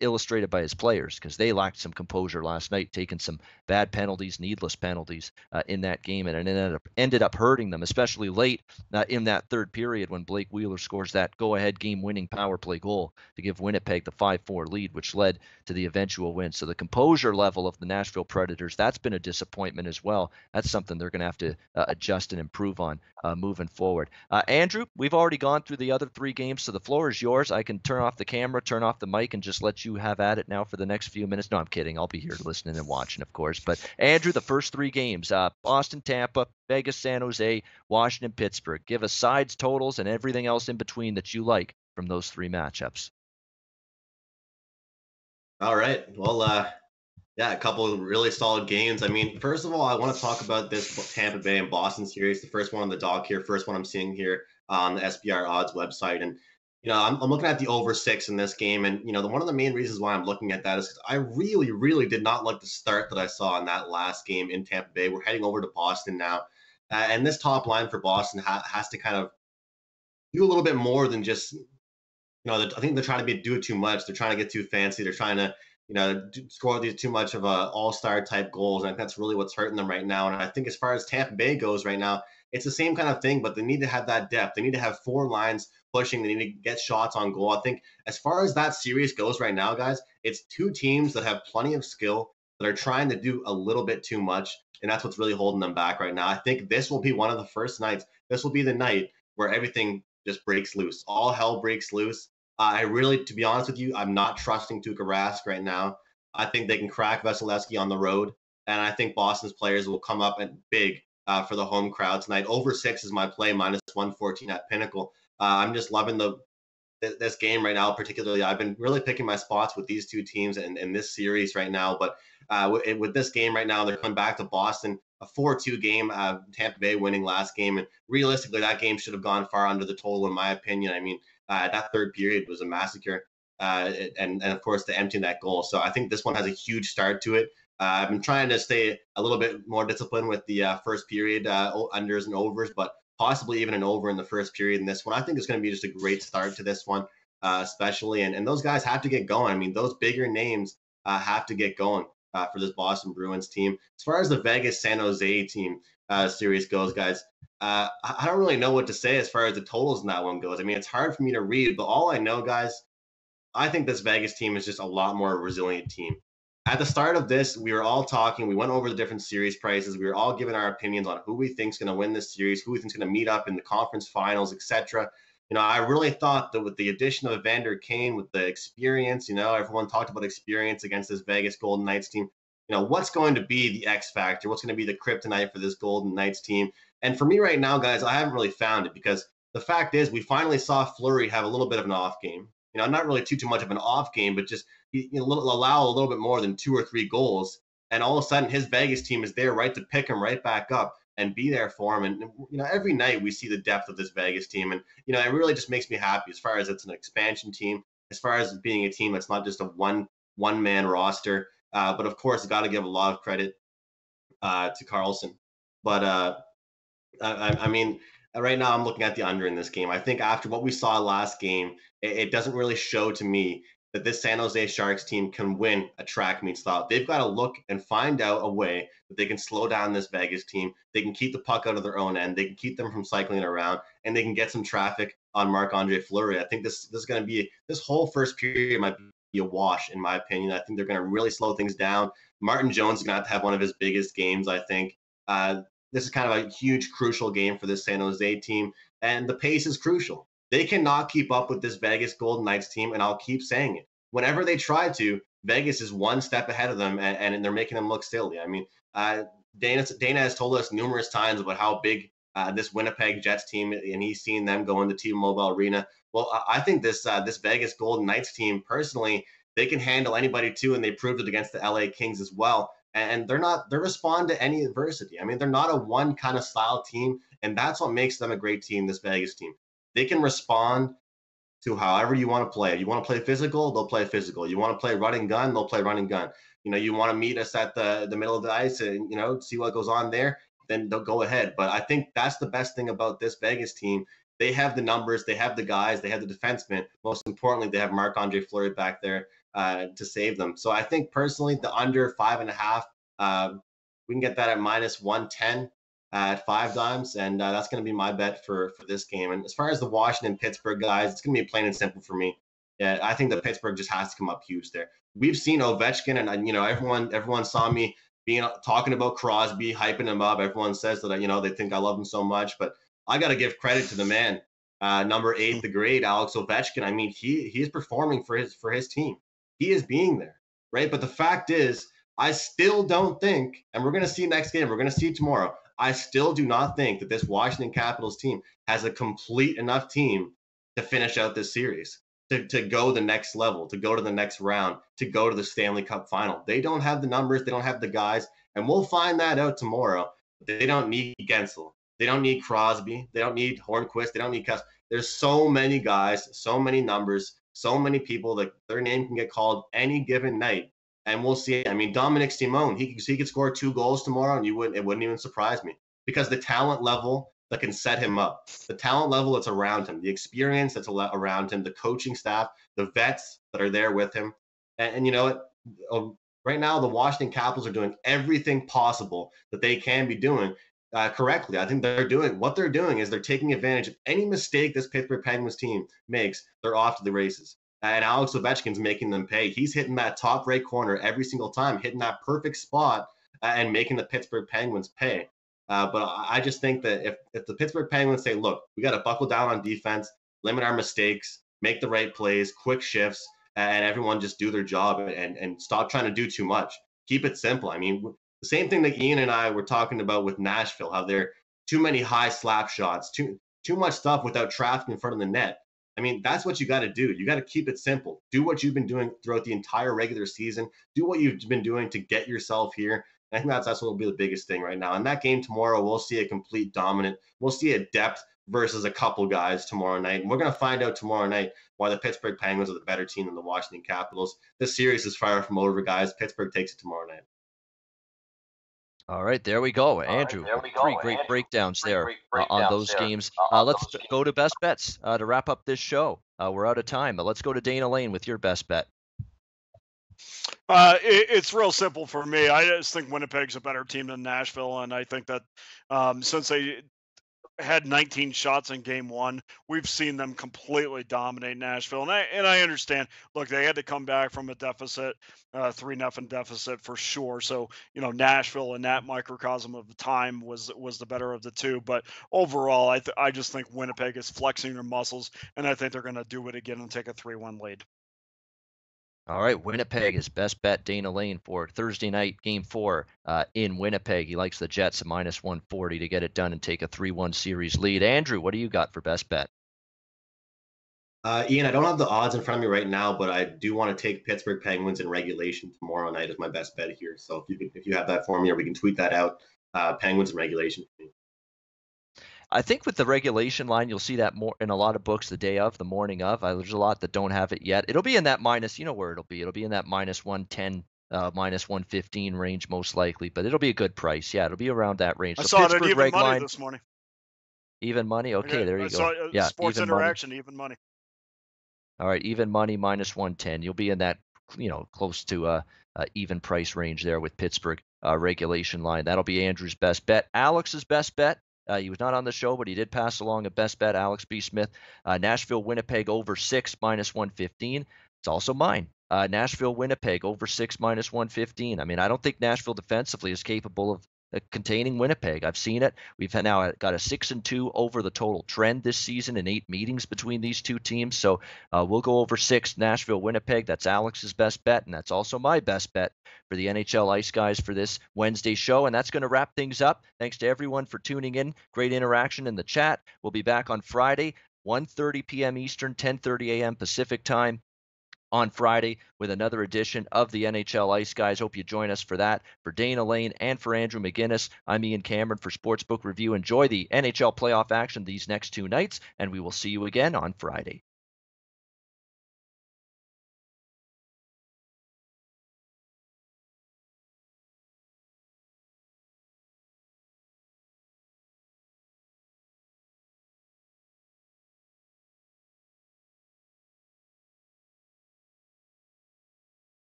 illustrated by his players, because they lacked some composure last night, taking some bad penalties, needless penalties in that game, and it ended up hurting them, especially late in that third period when Blake Wheeler scores that go-ahead game-winning power play goal to give Winnipeg the 5-4 lead, which led to the eventual win. So the composure level of the Nashville Predators, that's been a disappointment as well. That's something they're going to have to adjust and improve on moving forward. Andrew, we've already gone through the other 3 games, so the floor is yours. I can turn off the camera, turn off the mic, and just let you have at it now for the next few minutes. No, I'm kidding. I'll be here listening and watching, of course. But Andrew, the first 3 games, Boston, Tampa, Vegas, San Jose, Washington, Pittsburgh. Give us sides, totals, and everything else in between that you like from those 3 matchups. All right. Well, yeah, a couple of really solid games. I mean, first of all, I want to talk about this Tampa Bay and Boston series. The first one on the dock here, first one I'm seeing here on the SBR odds website. And I'm looking at the over 6 in this game, and one of the main reasons why I'm looking at that is because I really, really did not like the start that I saw in that last game in Tampa Bay. We're heading over to Boston now, and this top line for Boston has to kind of do a little bit more than just, I think they're trying to do it too much. They're trying to get too fancy. They're trying to, score these too much of a all-star type goals, and I think that's really what's hurting them right now. And I think as far as Tampa Bay goes right now, it's the same kind of thing, but they need to have that depth. They need to have 4 lines pushing. They need to get shots on goal. I think as far as that series goes right now, guys, it's 2 teams that have plenty of skill that are trying to do a little bit too much, and that's what's really holding them back right now. I think this will be one of the first nights. This will be the night where everything just breaks loose. All hell breaks loose. I really, to be honest with you, I'm not trusting Tuukka Rask right now. I think they can crack Vasilevsky on the road, and I think Boston's players will come up and big for the home crowd tonight. Over 6 is my play, minus 114 at Pinnacle. I'm just loving this game right now, particularly. I've been really picking my spots with these 2 teams in this series right now. But with this game right now, they're coming back to Boston, a 4-2 game, Tampa Bay winning last game. And realistically, that game should have gone far under the total, in my opinion. I mean, that third period was a massacre. and of course the empty net goal. So I think this one has a huge start to it. I've been trying to stay a little bit more disciplined with the first period unders and overs, but possibly even an over in the first period in this one. I think it's going to be just a great start to this one, especially. And those guys have to get going. I mean, those bigger names have to get going for this Boston Bruins team. As far as the Vegas San Jose team series goes, guys, I don't really know what to say as far as the totals in that one goes. I mean, it's hard for me to read, but all I know, guys, I think this Vegas team is just a lot more resilient team. At the start of this, we were all talking. We went over the different series prices. We were all giving our opinions on who we think's going to win this series, who we think's going to meet up in the conference finals, etc. You know, I really thought that with the addition of Evander Kane, with the experience, you know, everyone talked about experience against this Vegas Golden Knights team. You know, what's going to be the X factor? What's going to be the kryptonite for this Golden Knights team? And for me right now, guys, I haven't really found it, because the fact is we finally saw Fleury have a little bit of an off game. You know, not really too much of an off game, but just allow a little bit more than 2 or 3 goals. And all of a sudden, his Vegas team is there right to pick him right back up and be there for him. And, you know, every night we see the depth of this Vegas team. And, you know, it really just makes me happy as far as it's an expansion team, as far as being a team that's not just a one-man roster. But, of course, got to give a lot of credit to Carlson. But, I mean, right now I'm looking at the under in this game. I think after what we saw last game, it doesn't really show to me that this San Jose Sharks team can win a track meet style. They've got to look and find out a way that they can slow down this Vegas team. They can keep the puck out of their own end. They can keep them from cycling around, and they can get some traffic on Marc-Andre Fleury. I think this is going to be, this whole first period might be a wash, in my opinion. I think they're going to really slow things down. Martin Jones is going to have one of his biggest games, I think. This is kind of a huge, crucial game for this San Jose team, and the pace is crucial. They cannot keep up with this Vegas Golden Knights team, and I'll keep saying it. Whenever they try to, Vegas is one step ahead of them, and they're making them look silly. I mean, Dana has told us numerous times about how big this Winnipeg Jets team, and he's seen them go into T-Mobile Arena. Well, I think this Vegas Golden Knights team, personally, they can handle anybody too, and they proved it against the LA Kings as well. And they respond to any adversity. I mean, they're not a one kind of style team, and that's what makes them a great team, this Vegas team. They can respond to however you want to play. You want to play physical, they'll play physical. You want to play run and gun, they'll play run and gun. You know, you want to meet us at the middle of the ice and, you know, see what goes on there, then they'll go ahead. But I think that's the best thing about this Vegas team. They have the numbers, they have the guys, they have the defensemen. Most importantly, they have Marc-Andre Fleury back there to save them. So I think personally, the under 5.5, we can get that at -110 at 5 dimes, and that's going to be my bet for this game. And as far as the Washington-Pittsburgh guys, it's going to be plain and simple for me. Yeah, I think that Pittsburgh just has to come up huge there. We've seen Ovechkin, and you know, everyone saw me talking about Crosby, hyping him up. Everyone says that, you know, they think I love him so much, but I got to give credit to the man, number 8, the great Alex Ovechkin. I mean, he is performing for his team. He is being there, right? But the fact is, I still don't think, and we're going to see next game, we're going to see tomorrow, I still do not think that this Washington Capitals team has a complete enough team to finish out this series, to go the next level, to go to the next round, to go to the Stanley Cup final. They don't have the numbers, they don't have the guys, and we'll find that out tomorrow. They don't need Gensel. They don't need Crosby. They don't need Hornquist. They don't need Cuss. There's so many guys, so many numbers, so many people that their name can get called any given night. And we'll see. I mean, Dominic Simone, he could score 2 goals tomorrow, and it wouldn't even surprise me, because the talent level that can set him up, the talent level that's around him, the experience that's around him, the coaching staff, the vets that are there with him. And you know what? Right now, the Washington Capitals are doing everything possible that they can be doing correctly. I think they're taking advantage of any mistake this Pittsburgh Penguins team makes. They're off to the races. And Alex Ovechkin's making them pay. He's hitting that top right corner every single time, hitting that perfect spot and making the Pittsburgh Penguins pay. But I just think that if the Pittsburgh Penguins say, look, we got to buckle down on defense, limit our mistakes, make the right plays, quick shifts, and everyone just do their job and stop trying to do too much. Keep it simple. I mean, the same thing that Ian and I were talking about with Nashville, how there are too many high slap shots, too much stuff without traffic in front of the net. I mean, that's what you got to do. You got to keep it simple. Do what you've been doing throughout the entire regular season. Do what you've been doing to get yourself here. I think that's what will be the biggest thing right now. In that game tomorrow, we'll see a complete dominant. We'll see a depth versus a couple guys tomorrow night. And we're going to find out tomorrow night why the Pittsburgh Penguins are the better team than the Washington Capitals. This series is far from over, guys. Pittsburgh takes it tomorrow night. All right, there we go, Andrew. Three great breakdowns there on those games. Let's go to best bets to wrap up this show. We're out of time, but let's go to Dana Lane with your best bet. It's real simple for me. I just think Winnipeg's a better team than Nashville, and I think that since they had 19 shots in game one, we've seen them completely dominate Nashville. And I understand, look, they had to come back from a deficit, 3-0 deficit for sure. So, Nashville in that microcosm of the time was the better of the two. But overall, I just think Winnipeg is flexing their muscles, and I think they're going to do it again and take a 3-1 lead. All right, Winnipeg is best bet. Dana Lane for Thursday night, Game 4 in Winnipeg. He likes the Jets at -140 to get it done and take a 3-1 series lead. Andrew, what do you got for best bet? Ian, I don't have the odds in front of me right now, but I do want to take Pittsburgh Penguins in regulation tomorrow night as my best bet here. So if you have that for me, or we can tweet that out, Penguins in regulation for me. I think with the regulation line, you'll see that more in a lot of books the day of, the morning of. There's a lot that don't have it yet. It'll be in that minus, you know where it'll be. It'll be in that -110, -115 range most likely, but it'll be a good price. Yeah, it'll be around that range. I So saw it at Pittsburgh even reg money line, this morning. even money. Okay, there you I go. saw Yeah, Sports even money. Interaction, even money. All right, even money -110. You'll be in that, close to even price range there with Pittsburgh regulation line. That'll be Andrew's best bet. Alex's best bet. He was not on the show, but he did pass along a best bet. Alex B. Smith, Nashville Winnipeg over 6 -115. It's also mine. Nashville Winnipeg over 6 -115. I mean, I don't think Nashville defensively is capable of containing Winnipeg. I've seen it. We've now got a 6-2 over the total trend this season in 8 meetings between these two teams. So we'll go over 6 Nashville Winnipeg. That's Alex's best bet, and that's also my best bet for the NHL Ice Guys for this Wednesday show. And that's going to wrap things up. Thanks to everyone for tuning in. Great interaction in the chat. We'll be back on Friday, 1:30 p.m. Eastern, 10:30 a.m. Pacific time on Friday with another edition of the NHL Ice Guys. Hope you join us for that. For Dana Lane and for Andrew McGinnis, I'm Ian Cameron for Sportsbook Review. Enjoy the NHL playoff action these next 2 nights, and we will see you again on Friday.